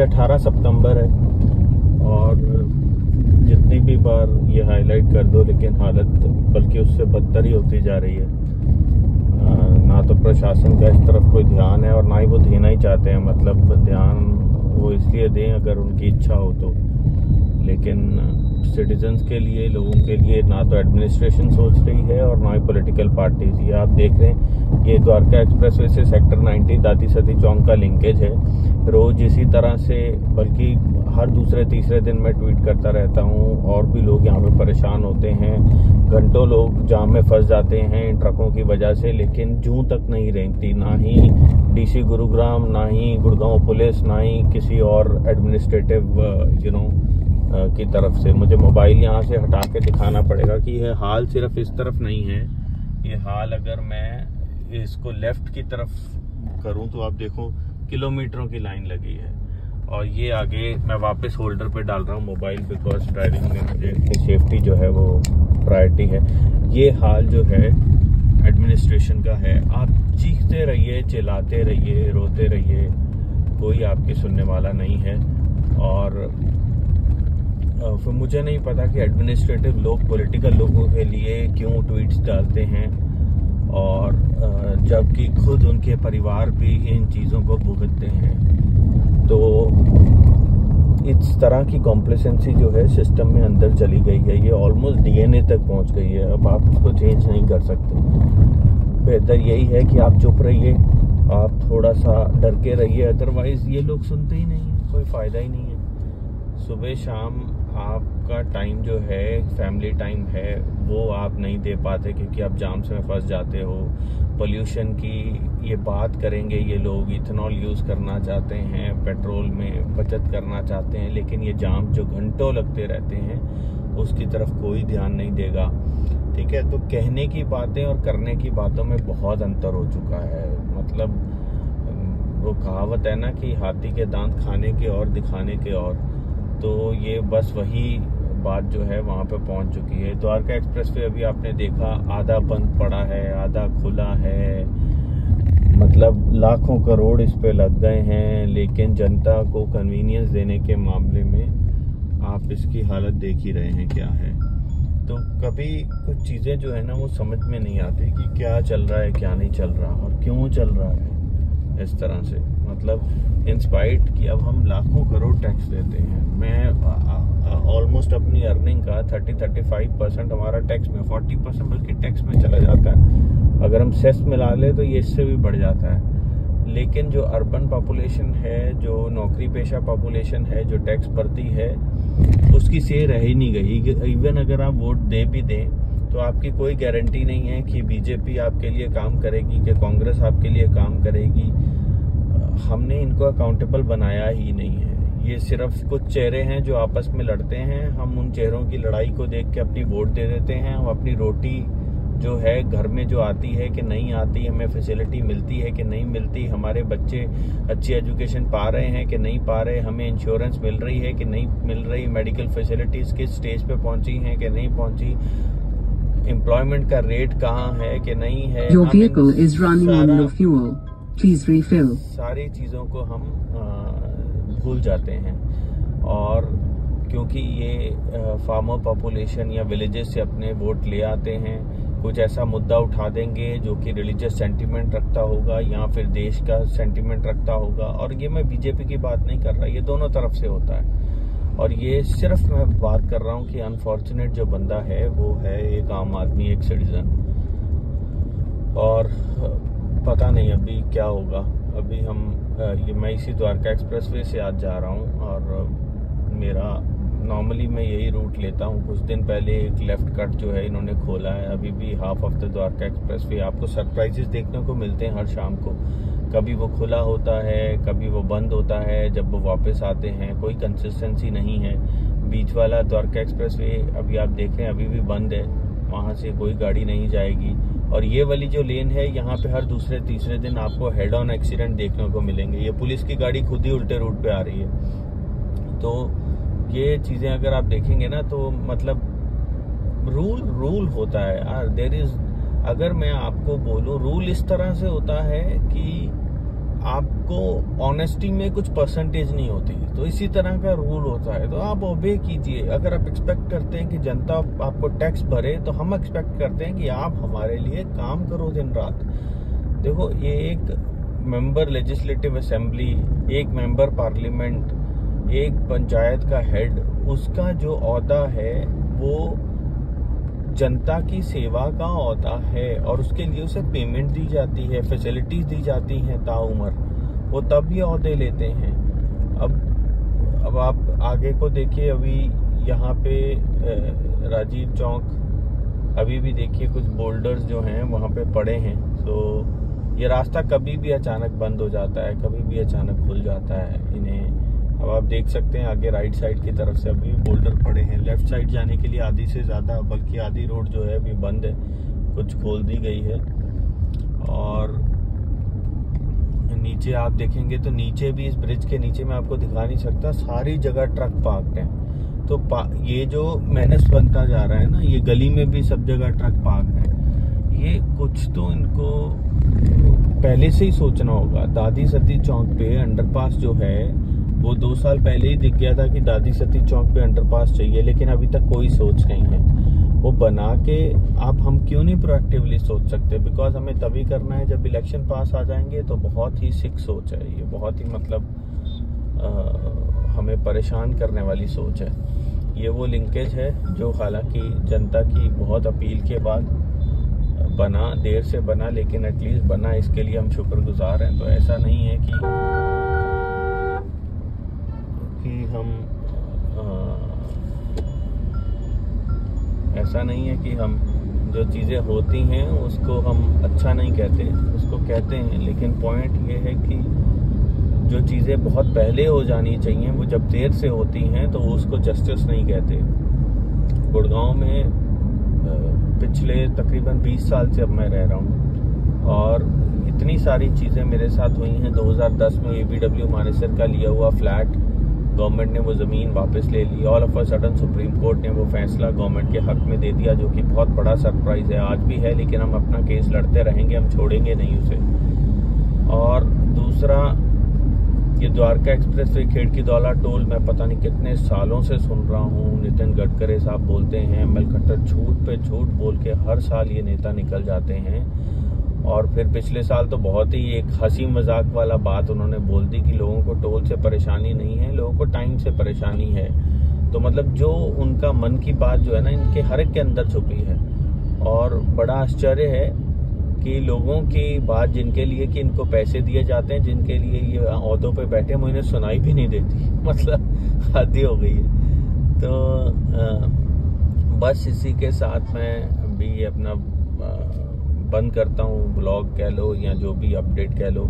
18 सितंबर है और जितनी भी बार ये हाईलाइट कर दो लेकिन हालत बल्कि उससे बदतर ही होती जा रही है। ना तो प्रशासन का इस तरफ कोई ध्यान है और ना ही वो देना ही चाहते हैं। मतलब ध्यान वो इसलिए दें अगर उनकी इच्छा हो तो, लेकिन सिटीजन्स के लिए, लोगों के लिए ना तो एडमिनिस्ट्रेशन सोच रही है और ना ही पॉलिटिकल पार्टीज। ये आप देख रहे हैं, ये द्वारका एक्सप्रेसवे से सेक्टर 90 दाती सती चौक का लिंकेज है। रोज इसी तरह से, बल्कि हर दूसरे तीसरे दिन मैं ट्वीट करता रहता हूँ और भी लोग यहाँ पे परेशान होते हैं। घंटों लोग जाम में फंस जाते हैं इन ट्रकों की वजह से, लेकिन जूं तक नहीं रेंगती, ना ही डीसी गुरुग्राम, ना ही गुड़गांव पुलिस, ना ही किसी और एडमिनिस्ट्रेटिव की तरफ से। मुझे मोबाइल यहाँ से हटा के दिखाना पड़ेगा कि यह हाल सिर्फ इस तरफ नहीं है। ये हाल अगर मैं इसको लेफ्ट की तरफ करूँ तो आप देखो किलोमीटरों की लाइन लगी है। और ये आगे मैं वापस होल्डर पे डाल रहा हूँ मोबाइल, बिकॉज ड्राइविंग में मुझे सेफ्टी जो है वो प्रायोरिटी है। ये हाल जो है एडमिनिस्ट्रेशन का है। आप चीखते रहिए, चिल्लाते रहिए, रोते रहिए, कोई आपकी सुनने वाला नहीं है। और फिर मुझे नहीं पता कि एडमिनिस्ट्रेटिव लोग पॉलिटिकल लोगों के लिए क्यों ट्वीट्स डालते हैं, और जबकि खुद उनके परिवार भी इन चीज़ों को भुगतते हैं। तो इस तरह की कॉम्प्लेसेंसी जो है सिस्टम में अंदर चली गई है। ये ऑलमोस्ट डीएनए तक पहुंच गई है। अब आप इसको चेंज नहीं कर सकते। बेहतर यही है कि आप चुप रहिए, आप थोड़ा सा डर के रहिए, अदरवाइज ये लोग सुनते ही नहीं है, कोई फ़ायदा ही नहीं है। सुबह शाम आपका टाइम जो है, फैमिली टाइम है, वो आप नहीं दे पाते क्योंकि आप जाम से फंस जाते हो। पोल्यूशन की ये बात करेंगे ये लोग, इथेनॉल यूज़ करना चाहते हैं, पेट्रोल में बचत करना चाहते हैं, लेकिन ये जाम जो घंटों लगते रहते हैं उसकी तरफ कोई ध्यान नहीं देगा। ठीक है, तो कहने की बातें और करने की बातों में बहुत अंतर हो चुका है। मतलब वो कहावत है ना कि हाथी के दांत खाने के और दिखाने के और, तो ये बस वही बात जो है वहाँ पे पहुँच चुकी है। द्वारका एक्सप्रेसवे अभी आपने देखा आधा बंद पड़ा है, आधा खुला है। मतलब लाखों करोड़ इस पे लग गए हैं, लेकिन जनता को कन्वीनियंस देने के मामले में आप इसकी हालत देख ही रहे हैं क्या है। तो कभी कुछ चीज़ें जो है ना वो समझ में नहीं आती कि क्या चल रहा है, क्या नहीं चल रहा और क्यों चल रहा है इस तरह से। मतलब इंस्पाइट कि अब हम लाखों करोड़ टैक्स देते हैं। मैं ऑलमोस्ट अपनी अर्निंग का 30-35% हमारा टैक्स में, 40% बल्कि टैक्स में चला जाता है। अगर हम सेस मिला ले तो ये इससे भी बढ़ जाता है। लेकिन जो अर्बन पॉपुलेशन है, जो नौकरी पेशा पॉपुलेशन है, जो टैक्स भरती है, उसकी से रह ही नहीं गई। इवन अगर आप वोट दे भी दें तो आपकी कोई गारंटी नहीं है कि बीजेपी आपके लिए काम करेगी, कि कांग्रेस आपके लिए काम करेगी। हमने इनको अकाउंटेबल बनाया ही नहीं है। ये सिर्फ कुछ चेहरे हैं जो आपस में लड़ते हैं। हम उन चेहरों की लड़ाई को देख के अपनी वोट दे देते हैं। हम अपनी रोटी जो है घर में जो आती है कि नहीं आती, हमें फैसिलिटी मिलती है कि नहीं मिलती, हमारे बच्चे अच्छी एजुकेशन पा रहे हैं कि नहीं पा रहे, हमें इंश्योरेंस मिल रही है कि नहीं मिल रही, मेडिकल फैसिलिटीज़ किस स्टेज पे पहुंची हैं कि नहीं पहुंची, एम्प्लॉयमेंट का रेट कहाँ है कि नहीं है। Your vehicle is running on low fuel. Please refill. सारी चीज़ों को हम भूल जाते हैं। और क्योंकि ये फार्मर पॉपुलेशन या विलेजेस से अपने वोट ले आते हैं, कुछ ऐसा मुद्दा उठा देंगे जो कि रिलीजियस सेंटीमेंट रखता होगा या फिर देश का सेंटीमेंट रखता होगा। और ये मैं बीजेपी की बात नहीं कर रहा, ये दोनों तरफ से होता है। और ये सिर्फ मैं बात कर रहा हूँ कि अनफॉर्चुनेट जो बंदा है वो है एक आम आदमी, एक सिटीजन। और पता नहीं अभी क्या होगा। अभी मैं इसी द्वारका एक्सप्रेसवे से आज जा रहा हूँ और मेरा नॉर्मली मैं यही रूट लेता हूँ। कुछ दिन पहले एक लेफ्ट कट जो है इन्होंने खोला है। अभी भी half of the Dwarka expressway आपको सरप्राइजेस देखने को मिलते हैं हर शाम को। कभी वो खुला होता है, कभी वो बंद होता है, जब वो वापस आते हैं कोई कंसिस्टेंसी नहीं है। बीच वाला द्वारका एक्सप्रेसवे अभी आप देखें अभी भी बंद है, वहाँ से कोई गाड़ी नहीं जाएगी। और ये वाली जो लेन है यहाँ पे हर दूसरे तीसरे दिन आपको हेड ऑन एक्सीडेंट देखने को मिलेंगे। ये पुलिस की गाड़ी खुद ही उल्टे रूट पे आ रही है। तो ये चीज़ें अगर आप देखेंगे ना तो मतलब रूल होता है यार। अगर मैं आपको बोलूँ रूल इस तरह से होता है कि आपको ऑनेस्टी में कुछ परसेंटेज नहीं होती, तो इसी तरह का रूल होता है। तो आप ओबे कीजिए। अगर आप एक्सपेक्ट करते हैं कि जनता आपको टैक्स भरे, तो हम एक्सपेक्ट करते हैं कि आप हमारे लिए काम करो दिन रात। देखो, ये एक मेंबर लेजिस्लेटिव असेंबली, एक मेंबर पार्लियामेंट, एक पंचायत का हेड, उसका जो ओहदा है वो जनता की सेवा का ओहदा है और उसके लिए उसे पेमेंट दी जाती है, फैसिलिटीज दी जाती हैं ताउम्र, वो तब ये ओहदे लेते हैं। अब आप आगे को देखिए, अभी यहाँ पे राजीव चौक अभी भी देखिए कुछ बोल्डर्स जो हैं वहाँ पे पड़े हैं। तो ये रास्ता कभी भी अचानक बंद हो जाता है, कभी भी अचानक खुल जाता है इन्हें। अब आप देख सकते हैं आगे राइट साइड की तरफ से अभी बोल्डर पड़े हैं। लेफ्ट साइड जाने के लिए आधी से ज़्यादा, बल्कि आधी रोड जो है अभी बंद है, कुछ खोल दी गई है। और नीचे आप देखेंगे तो नीचे भी, इस ब्रिज के नीचे मैं आपको दिखा नहीं सकता, सारी जगह ट्रक पार्क्ड हैं। तो ये जो मेनेस बनता जा रहा है ना, ये गली में भी सब जगह ट्रक पार्क्ड है। ये कुछ तो इनको पहले से ही सोचना होगा। दादी सती चौक पे अंडरपास जो है वो 2 साल पहले ही दिख गया था कि दादी सती चौक पे अंडरपास चाहिए, लेकिन अभी तक कोई सोच नहीं है। वो बना के हम क्यों नहीं प्रोएक्टिवली सोच सकते? बिकॉज हमें तभी करना है जब इलेक्शन पास आ जाएंगे। तो बहुत ही सिक सोच है ये, बहुत ही मतलब हमें परेशान करने वाली सोच है। ये वो लिंकेज है जो हालांकि जनता की बहुत अपील के बाद बना, देर से बना, लेकिन एटलीस्ट बना। इसके लिए हम शुक्रगुजार हैं। तो ऐसा नहीं है कि ऐसा नहीं है कि हम जो चीज़ें होती हैं उसको हम अच्छा नहीं कहते, उसको कहते हैं। लेकिन पॉइंट ये है कि जो चीज़ें बहुत पहले हो जानी चाहिए वो जब देर से होती हैं तो उसको जस्टिस नहीं कहते। गुड़गांव में पिछले तकरीबन 20 साल से अब मैं रह रहा हूँ और इतनी सारी चीज़ें मेरे साथ हुई हैं। 2010 में ABW मानेसर का लिया हुआ फ्लैट, गवर्नमेंट ने वो ज़मीन वापस ले ली। All of a sudden Supreme Court ने वो फैसला गवर्नमेंट के हक में दे दिया, जो कि बहुत बड़ा सरप्राइज़ है, आज भी है। लेकिन हम अपना केस लड़ते रहेंगे, हम छोड़ेंगे नहीं उसे। और दूसरा, ये Dwarka expressway Kherki Daula toll, मैं पता नहीं कितने सालों से सुन रहा हूँ। नितिन गडकरी साहब बोलते हैं, ML खट्टर झूठ पे झूठ बोल के हर साल ये नेता निकल जाते हैं। और फिर पिछले साल तो बहुत ही एक हंसी मजाक वाला बात उन्होंने बोल दी कि लोगों को टोल से परेशानी नहीं है, लोगों को टाइम से परेशानी है। तो मतलब जो उनका मन की बात जो है ना, इनके हर एक के अंदर छुपी है। और बड़ा आश्चर्य है कि लोगों की बात जिनके लिए कि इनको पैसे दिए जाते हैं, जिनके लिए ये ओहदों पे बैठे, मुझे सुनाई भी नहीं देती। मतलब हद ही हो गई है। तो बस इसी के साथ मैं भी अपना बंद करता हूँ। ब्लॉग कह लो या जो भी अपडेट कह लो,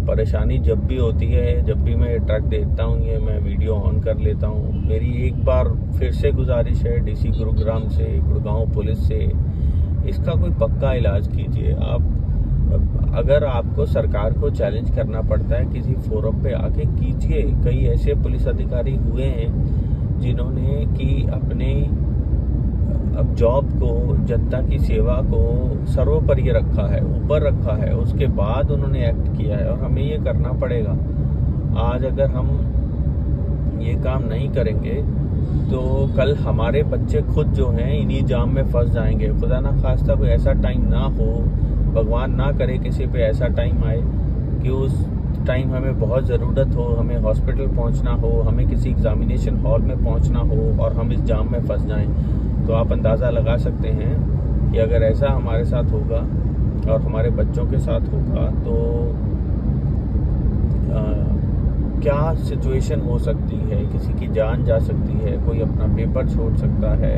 परेशानी जब भी होती है, जब भी मैं ट्रक देखता हूँ, ये मैं वीडियो ऑन कर लेता हूँ। मेरी एक बार फिर से गुजारिश है DC गुरुग्राम से, गुड़गांव पुलिस से, इसका कोई पक्का इलाज कीजिए। आप अगर आपको सरकार को चैलेंज करना पड़ता है किसी फोरम पे आके, कीजिए। कई ऐसे पुलिस अधिकारी हुए हैं जिन्होंने कि अपने अब जॉब को, जनता की सेवा को सर्वोपरि रखा है, ऊपर रखा है, उसके बाद उन्होंने एक्ट किया है। और हमें ये करना पड़ेगा। आज अगर हम ये काम नहीं करेंगे तो कल हमारे बच्चे खुद जो हैं इन्हीं जाम में फंस जाएंगे। खुदा ना खास्ता कोई ऐसा टाइम ना हो, भगवान ना करे किसी पे ऐसा टाइम आए कि उस टाइम हमें बहुत ज़रूरत हो, हमें हॉस्पिटल पहुंचना हो, हमें किसी एग्जामिनेशन हॉल में पहुंचना हो और हम इस जाम में फंस जाएं। तो आप अंदाज़ा लगा सकते हैं कि अगर ऐसा हमारे साथ होगा और हमारे बच्चों के साथ होगा तो क्या सिचुएशन हो सकती है। किसी की जान जा सकती है, कोई अपना पेपर छोड़ सकता है।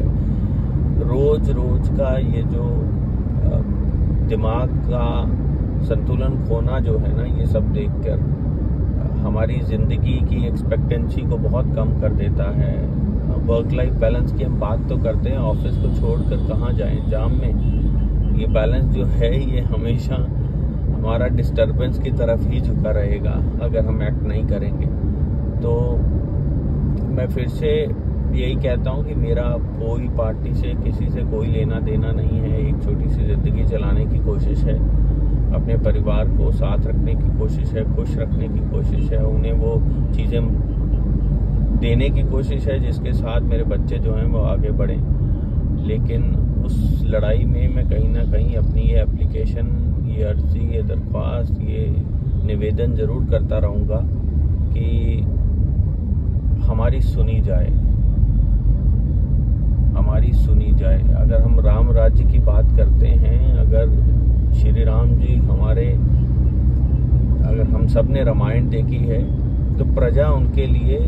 रोज रोज का ये जो दिमाग का संतुलन खोना जो है ना, ये सब देखकर हमारी ज़िंदगी की एक्सपेक्टेंसी को बहुत कम कर देता है। वर्क लाइफ बैलेंस की हम बात तो करते हैं, ऑफिस को छोड़कर कहाँ जाएं जाम में। ये बैलेंस जो है ये हमेशा हमारा डिस्टर्बेंस की तरफ ही झुका रहेगा अगर हम एक्ट नहीं करेंगे। तो मैं फिर से यही कहता हूँ कि मेरा कोई पार्टी से, किसी से कोई लेना देना नहीं है। एक छोटी सी ज़िंदगी चलाने की कोशिश है अपने परिवार को साथ रखने की कोशिश है, खुश रखने की कोशिश है, उन्हें वो चीज़ें देने की कोशिश है जिसके साथ मेरे बच्चे जो हैं वो आगे बढ़ें। लेकिन उस लड़ाई में मैं कहीं ना कहीं अपनी ये एप्लीकेशन, ये अर्जी, ये दरख्वास्त, ये निवेदन ज़रूर करता रहूँगा कि हमारी सुनी जाए, हमारी सुनी जाए। अगर हम राम राज्य की बात करते हैं, अगर श्री राम जी हमारे, अगर हम सब ने रामायण देखी है तो प्रजा उनके लिए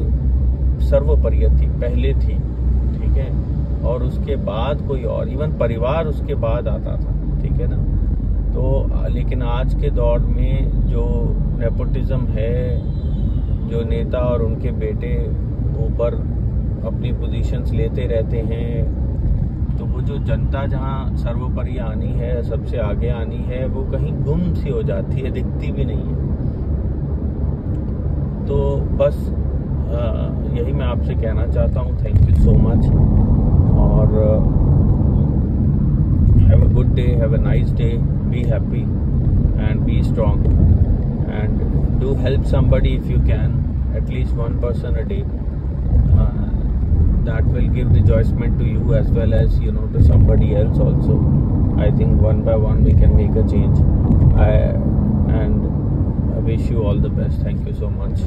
सर्वोपरि थी, पहले थी, ठीक है, और उसके बाद कोई और, इवन परिवार उसके बाद आता था, ठीक है ना। तो लेकिन आज के दौर में जो नेपोटिज्म है, जो नेता और उनके बेटे ऊपर अपनी पोजीशंस लेते रहते हैं, तो वो जो जनता जहाँ सर्वोपरि आनी है, सबसे आगे आनी है, वो कहीं गुम सी हो जाती है, दिखती भी नहीं है। तो बस यही मैं आपसे कहना चाहता हूँ। थैंक यू सो मच, और have a good day, have a nice day, be happy and B strong, and do help somebody if you can, at least one person a day. That will give rejoicement to you as well as, you know, to somebody else also. I think one by one we can make a change. And I wish you all the best. Thank you so much.